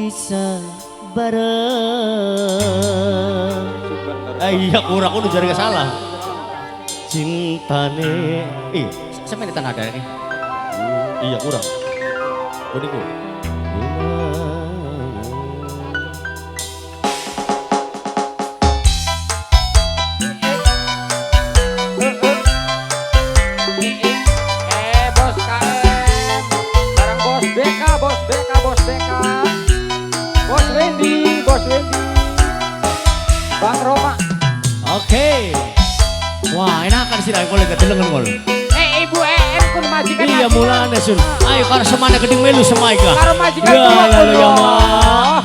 bisa bareng. Iya kurang udah jadi salah. Cintane Sampai di tanah ada ini. Iya kurang. Kodiku. Bos KM bareng bos BK, bos BK, bos BK, bos Wendy, Bang Roma. Oke. Wah enakan sih lah kalau ketelengan kol. Ibu EM kun majikan. Iya mulane sun. Ayo karena semana keding melu semaika. Karo majikan. Ya lalu ya mah.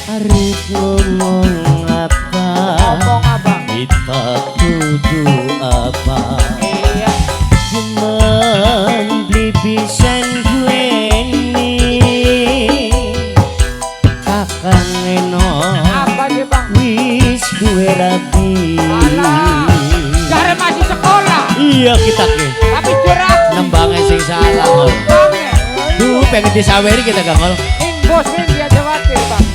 Arif ngomong apa? Ngomong abang. Kita kudu apa? Iya. Cuman beli pisan gue nih kakang eno Apa dia bang? wis gue rapi. Alah. Cara masih sekolah. Iya kita ke Tapi curang. Nembangnya sing salah kol. Bangnya. Duh pengen disaweri kita gak kol. Bos Wendy aja khawatir bang.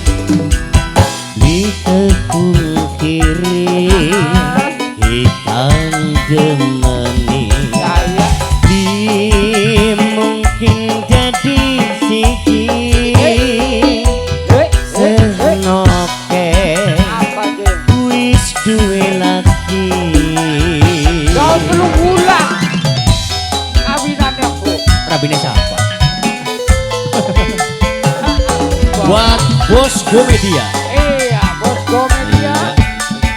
di tepung kiri hitam demeni Saya. di mungkin jadi siki senoke Apa dia? wis duwe laki. Kau belum bulan. Kawinannya aku. Rabine siapa? Buat bos Gomedia. Iya, bos Gomedia.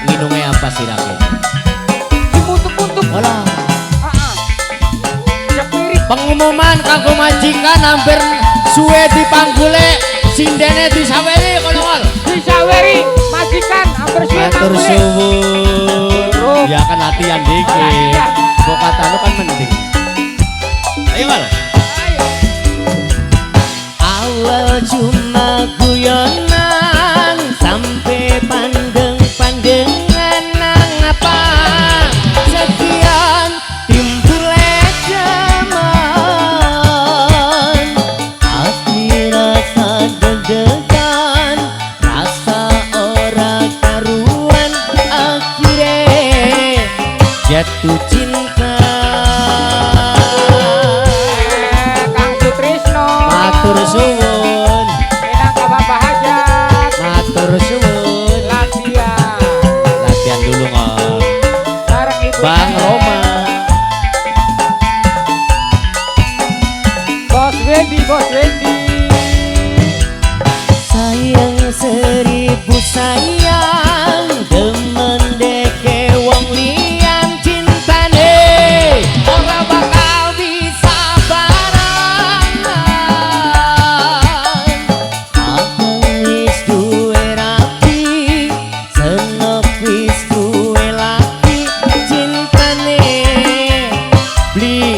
Minumnya apa sih rakyat? Dipuntuk-puntuk. Walah. Cepirit. Pengumuman kanggo majikan hampir suwe dipanggule sindene disaweri kono kol. Disaweri majikan hampir suwe Matur manggule. suwun. Ya kan latihan dikit. Latihan. Kata lu kan penting. Ayo kol. Ayo. Awal cuma guyonan sampai pandeng-pandengan nang apa sekian timbul zaman hati rasa deg-degan rasa ora karuan akhirnya jatuh cinta. Kang Sutrisno. Matur suwun, Minang ke Bapak Hajat. matur suwun. Latihan. Latihan dulu kol. Bareng Ibu Bang EM. Roma. Bos Wendy, bos Wendy. Sayang seribu sayang demen deke wong liyan cintane ora bakal bisa barengan. Abang wis duwe rapi senok wis duwe laki cintane bli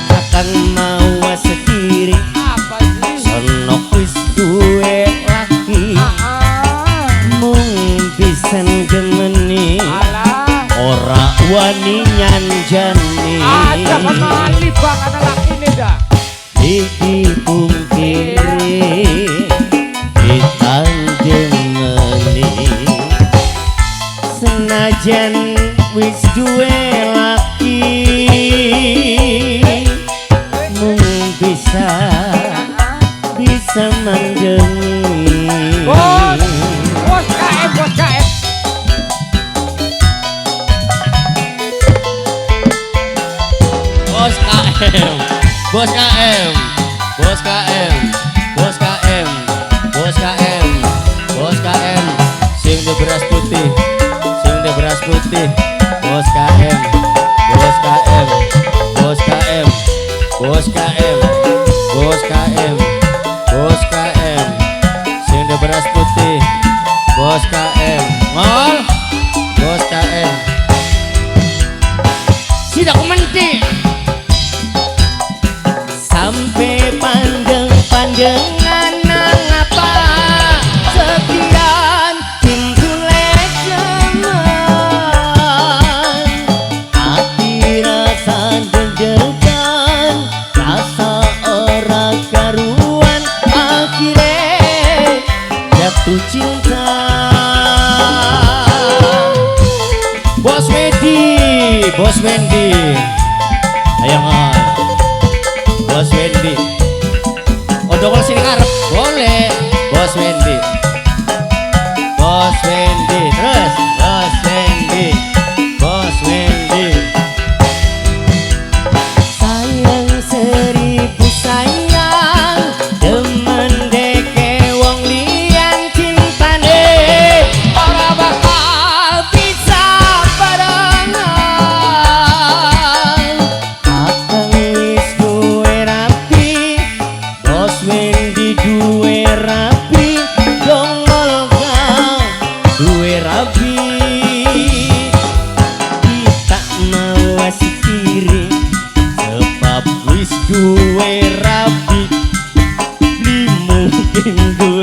akan mau sendiri Apa sih? senok wis duwe laki mung pisan gemeni Alah. ora wani nyanjani Ada kemali bang, ada laki ini dah. dipungkiri hitam gemeni senajan wis duwe laki mung bisa manggengi. Bos, bos KM, bos KM. Bos KM, Bos KM, Bos KM, Bos KM, Bos KM, Bos KM, sing de beras putih, sing de beras putih, Bos KM, Bos KM, Bos KM, Bos KM, Bos KM, Bos KM, sing de beras putih, Bos KM, ngol, Bos KM, sidak menti. Sampai pandeng-pandengan nang apa sekian timbul zaman jatuh cinta. Bos Wendy, ayo ngol, Bos Wendy, oh dongol sini ngarep, boleh, Bos Wendy, terus, Bos Wendy, Sayang seribu sayang, demen deke wong liyan cintane, ora bakal bisa barengan. Akang wis duwe rapi, Bos Wendy duwe rapi, dongol kang duwe rapi. Kita mawas kiri sebab wis duwe rapi, di mungkin duwe